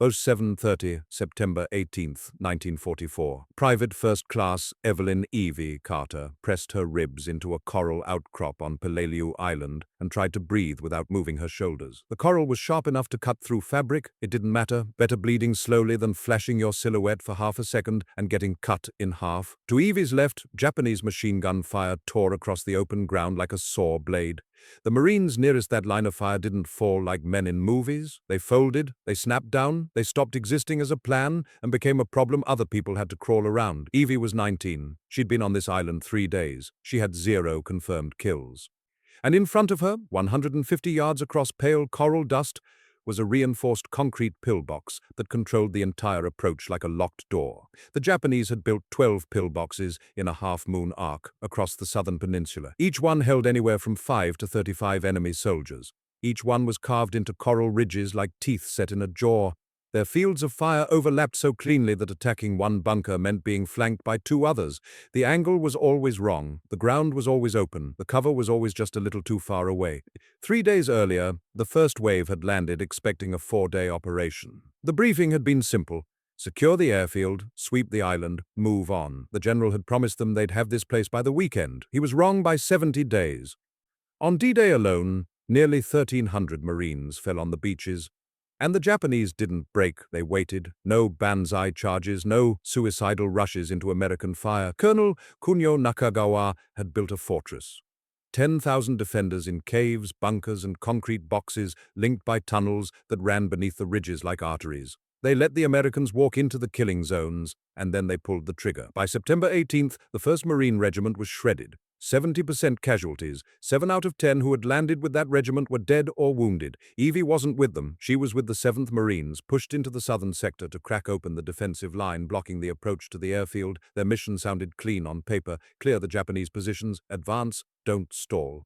Post 7:30, September 18th, 1944. Private First Class Evelyn Evie Carter pressed her ribs into a coral outcrop on Peleliu Island and tried to breathe without moving her shoulders. The coral was sharp enough to cut through fabric. It didn't matter. Better bleeding slowly than flashing your silhouette for half a second and getting cut in half. To Evie's left, Japanese machine gun fire tore across the open ground like a saw blade. The Marines nearest that line of fire didn't fall like men in movies. They folded, they snapped down, they stopped existing as a plan and became a problem other people had to crawl around. Evie was 19. She'd been on this island 3 days. She had 0 confirmed kills. And in front of her, 150 yards across pale coral dust, was a reinforced concrete pillbox that controlled the entire approach like a locked door. The Japanese had built 12 pillboxes in a half-moon arc across the southern peninsula. Each one held anywhere from 5 to 35 enemy soldiers. Each one was carved into coral ridges like teeth set in a jaw. Their fields of fire overlapped so cleanly that attacking one bunker meant being flanked by 2 others. The angle was always wrong. The ground was always open. The cover was always just a little too far away. 3 days earlier, the first wave had landed expecting a 4-day operation. The briefing had been simple. Secure the airfield, sweep the island, move on. The general had promised them they'd have this place by the weekend. He was wrong by 70 days. On D-Day alone, nearly 1,300 Marines fell on the beaches. And the Japanese didn't break, they waited. No banzai charges, no suicidal rushes into American fire. Colonel Kunio Nakagawa had built a fortress. 10,000 defenders in caves, bunkers, and concrete boxes linked by tunnels that ran beneath the ridges like arteries. They let the Americans walk into the killing zones, and then they pulled the trigger. By September 18th, the 1st Marine Regiment was shredded. 70% casualties. 7 out of 10 who had landed with that regiment were dead or wounded. Evie wasn't with them. She was with the 7th Marines, pushed into the southern sector to crack open the defensive line blocking the approach to the airfield. Their mission sounded clean on paper. Clear the Japanese positions, advance, don't stall.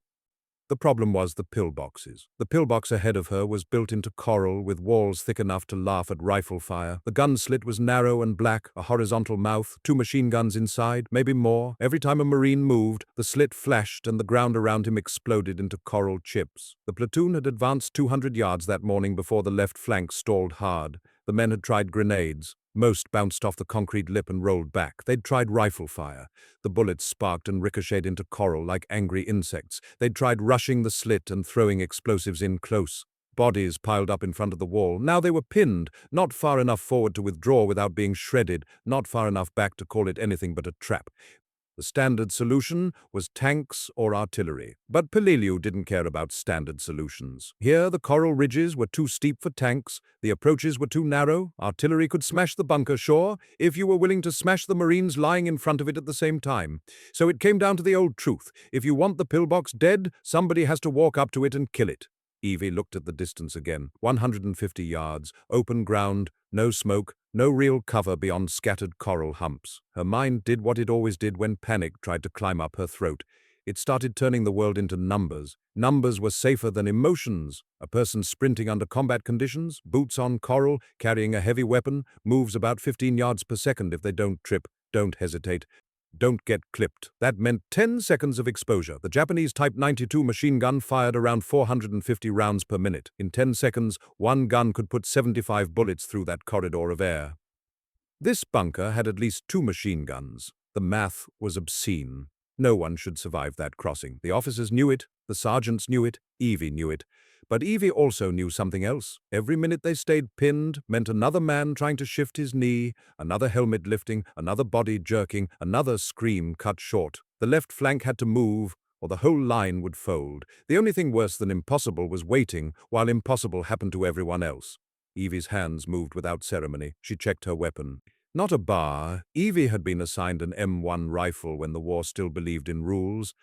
The problem was the pillboxes. The pillbox ahead of her was built into coral with walls thick enough to laugh at rifle fire. The gun slit was narrow and black, a horizontal mouth, 2 machine guns inside, maybe more. Every time a Marine moved, the slit flashed and the ground around him exploded into coral chips. The platoon had advanced 200 yards that morning before the left flank stalled hard. The men had tried grenades. Most bounced off the concrete lip and rolled back. They'd tried rifle fire. The bullets sparked and ricocheted into coral like angry insects. They'd tried rushing the slit and throwing explosives in close. Bodies piled up in front of the wall. Now they were pinned, not far enough forward to withdraw without being shredded, not far enough back to call it anything but a trap. The standard solution was tanks or artillery. But Peleliu didn't care about standard solutions. Here, the coral ridges were too steep for tanks, the approaches were too narrow, artillery could smash the bunker, sure, if you were willing to smash the Marines lying in front of it at the same time. So it came down to the old truth. If you want the pillbox dead, somebody has to walk up to it and kill it. Evie looked at the distance again. 150 yards, open ground, no smoke, no real cover beyond scattered coral humps. Her mind did what it always did when panic tried to climb up her throat. It started turning the world into numbers. Numbers were safer than emotions. A person sprinting under combat conditions, boots on coral, carrying a heavy weapon, moves about 15 yards per second if they don't trip, don't hesitate. Don't get clipped. That meant 10 seconds of exposure. The Japanese Type 92 machine gun fired around 450 rounds per minute. In 10 seconds, one gun could put 75 bullets through that corridor of air. This bunker had at least 2 machine guns. The math was obscene. No one should survive that crossing. The officers knew it, the sergeants knew it, Evie knew it. But Evie also knew something else. Every minute they stayed pinned meant another man trying to shift his knee, another helmet lifting, another body jerking, another scream cut short. The left flank had to move, or the whole line would fold. The only thing worse than impossible was waiting, while impossible happened to everyone else. Evie's hands moved without ceremony. She checked her weapon. Not a bar. Evie had been assigned an M1 rifle when the war still believed in rules.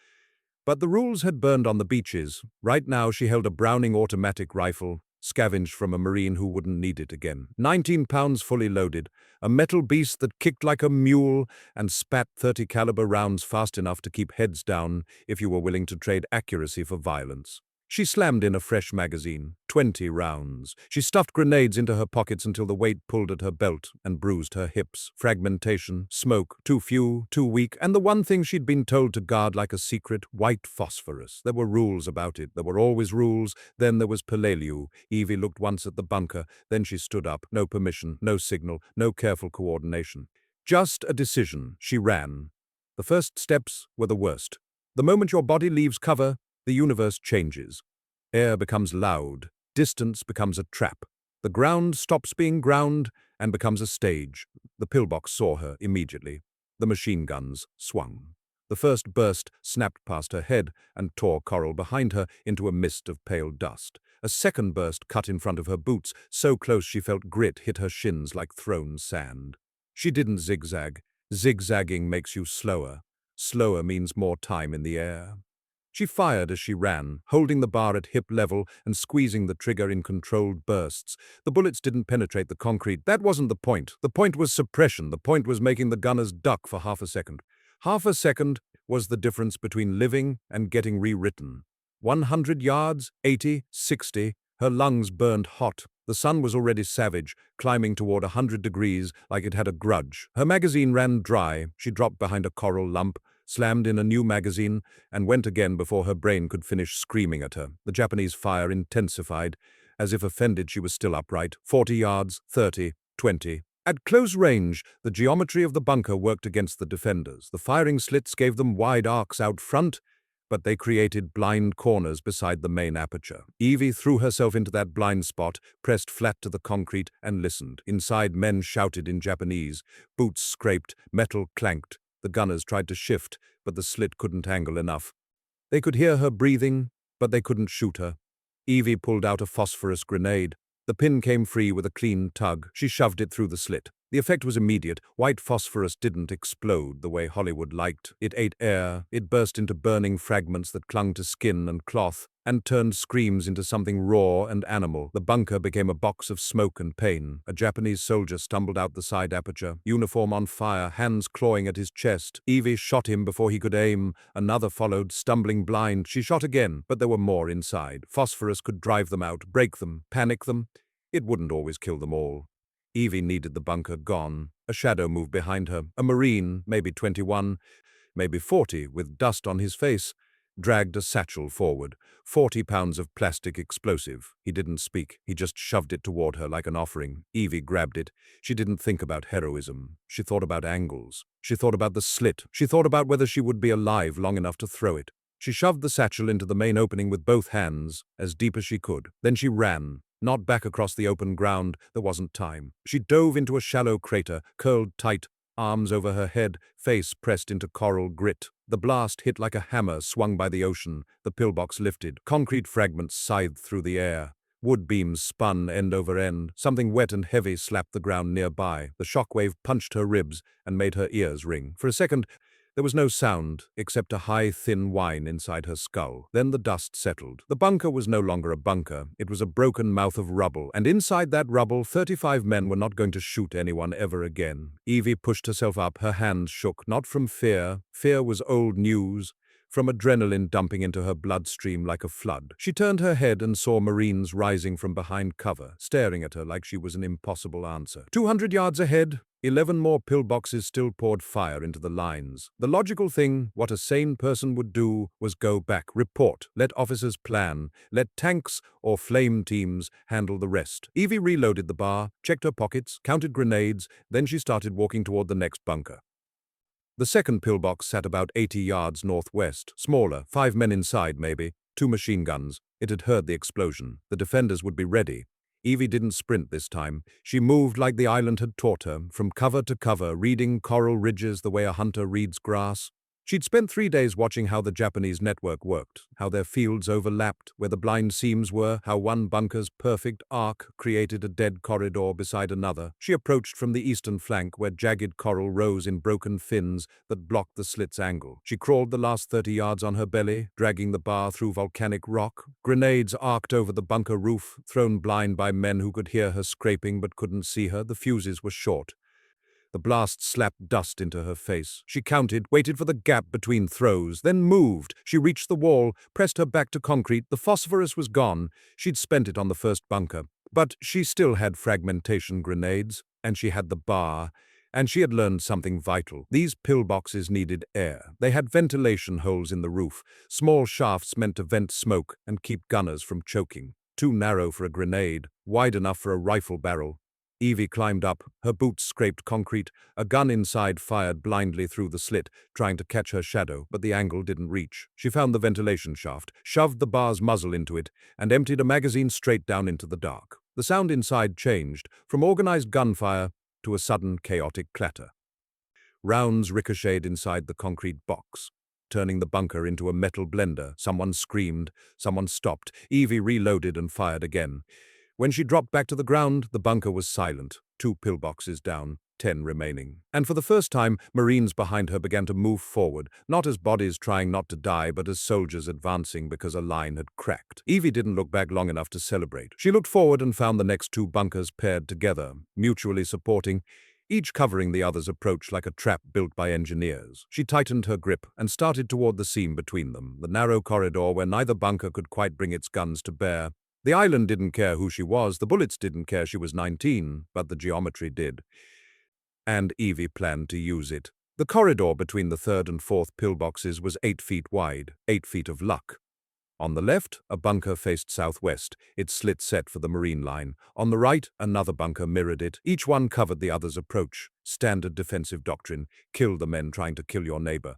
But the rules had burned on the beaches. Right now she held a Browning automatic rifle, scavenged from a Marine who wouldn't need it again. 19 pounds fully loaded, a metal beast that kicked like a mule and spat 30 caliber rounds fast enough to keep heads down if you were willing to trade accuracy for violence. She slammed in a fresh magazine, 20 rounds. She stuffed grenades into her pockets until the weight pulled at her belt and bruised her hips. Fragmentation, smoke, too few, too weak, and the one thing she'd been told to guard like a secret, white phosphorus. There were rules about it. There were always rules. Then there was Peleliu. Evie looked once at the bunker, then she stood up. No permission, no signal, no careful coordination. Just a decision. She ran. The first steps were the worst. The moment your body leaves cover, the universe changes. Air becomes loud. Distance becomes a trap. The ground stops being ground and becomes a stage. The pillbox saw her immediately. The machine guns swung. The first burst snapped past her head and tore coral behind her into a mist of pale dust. A second burst cut in front of her boots, so close she felt grit hit her shins like thrown sand. She didn't zigzag. Zigzagging makes you slower. Slower means more time in the air. She fired as she ran, holding the bar at hip level and squeezing the trigger in controlled bursts. The bullets didn't penetrate the concrete. That wasn't the point. The point was suppression. The point was making the gunners duck for half a second. Half a second was the difference between living and getting rewritten. 100 yards, 80, 60. Her lungs burned hot. The sun was already savage, climbing toward 100 degrees like it had a grudge. Her magazine ran dry. She dropped behind a coral lump, slammed in a new magazine, and went again before her brain could finish screaming at her. The Japanese fire intensified. As if offended, she was still upright. 40 yards, 30, 20. At close range, the geometry of the bunker worked against the defenders. The firing slits gave them wide arcs out front, but they created blind corners beside the main aperture. Evie threw herself into that blind spot, pressed flat to the concrete, and listened. Inside, men shouted in Japanese. Boots scraped, metal clanked. The gunners tried to shift, but the slit couldn't angle enough. They could hear her breathing, but they couldn't shoot her. Evie pulled out a phosphorus grenade. The pin came free with a clean tug. She shoved it through the slit. The effect was immediate. White phosphorus didn't explode the way Hollywood liked. It ate air. It burst into burning fragments that clung to skin and cloth, and turned screams into something raw and animal. The bunker became a box of smoke and pain. A Japanese soldier stumbled out the side aperture, uniform on fire, hands clawing at his chest. Evie shot him before he could aim. Another followed, stumbling blind. She shot again, but there were more inside. Phosphorus could drive them out, break them, panic them. It wouldn't always kill them all. Evie needed the bunker gone. A shadow moved behind her. A Marine, maybe 21, maybe 40, with dust on his face, dragged a satchel forward. 40 pounds of plastic explosive. He didn't speak. He just shoved it toward her like an offering. Evie grabbed it. She didn't think about heroism. She thought about angles. She thought about the slit. She thought about whether she would be alive long enough to throw it. She shoved the satchel into the main opening with both hands, as deep as she could. Then she ran. Not back across the open ground. There wasn't time. She dove into a shallow crater, curled tight, arms over her head, face pressed into coral grit. The blast hit like a hammer swung by the ocean. The pillbox lifted. Concrete fragments scythed through the air. Wood beams spun end over end. Something wet and heavy slapped the ground nearby. The shockwave punched her ribs and made her ears ring. For a second, there was no sound except a high, thin whine inside her skull. Then the dust settled. The bunker was no longer a bunker. It was a broken mouth of rubble, and inside that rubble, 35 men were not going to shoot anyone ever again. Evie pushed herself up. Her hands shook, not from fear. Fear was old news. From adrenaline dumping into her bloodstream like a flood. She turned her head and saw Marines rising from behind cover, staring at her like she was an impossible answer. 200 yards ahead, 11 more pillboxes still poured fire into the lines. The logical thing, what a sane person would do, was go back, report, let officers plan, let tanks or flame teams handle the rest. Evie reloaded the bar, checked her pockets, counted grenades, then she started walking toward the next bunker. The second pillbox sat about 80 yards northwest, smaller, 5 men inside maybe, 2 machine guns. It had heard the explosion. The defenders would be ready. Evie didn't sprint this time. She moved like the island had taught her, from cover to cover, reading coral ridges the way a hunter reads grass. She'd spent 3 days watching how the Japanese network worked, how their fields overlapped, where the blind seams were, how one bunker's perfect arc created a dead corridor beside another. She approached from the eastern flank, where jagged coral rose in broken fins that blocked the slit's angle. She crawled the last 30 yards on her belly, dragging the bar through volcanic rock. Grenades arced over the bunker roof, thrown blind by men who could hear her scraping but couldn't see her. The fuses were short. The blast slapped dust into her face. She counted, waited for the gap between throws, then moved. She reached the wall, pressed her back to concrete. The phosphorus was gone. She'd spent it on the first bunker. But she still had fragmentation grenades, and she had the bar, and she had learned something vital. These pillboxes needed air. They had ventilation holes in the roof, small shafts meant to vent smoke and keep gunners from choking. Too narrow for a grenade, wide enough for a rifle barrel. Evie climbed up, her boots scraped concrete, a gun inside fired blindly through the slit, trying to catch her shadow, but the angle didn't reach. She found the ventilation shaft, shoved the bar's muzzle into it, and emptied a magazine straight down into the dark. The sound inside changed, from organized gunfire to a sudden chaotic clatter. Rounds ricocheted inside the concrete box, turning the bunker into a metal blender. Someone screamed, someone stopped. Evie reloaded and fired again. When she dropped back to the ground, the bunker was silent, 2 pillboxes down, 10 remaining. And for the first time, Marines behind her began to move forward, not as bodies trying not to die, but as soldiers advancing because a line had cracked. Evie didn't look back long enough to celebrate. She looked forward and found the next 2 bunkers paired together, mutually supporting, each covering the other's approach like a trap built by engineers. She tightened her grip and started toward the seam between them, the narrow corridor where neither bunker could quite bring its guns to bear. The island didn't care who she was, the bullets didn't care she was 19, but the geometry did. And Evie planned to use it. The corridor between the 3rd and 4th pillboxes was 8 feet wide, 8 feet of luck. On the left, a bunker faced southwest, its slit set for the Marine line. On the right, another bunker mirrored it. Each one covered the other's approach. Standard defensive doctrine: kill the men trying to kill your neighbor.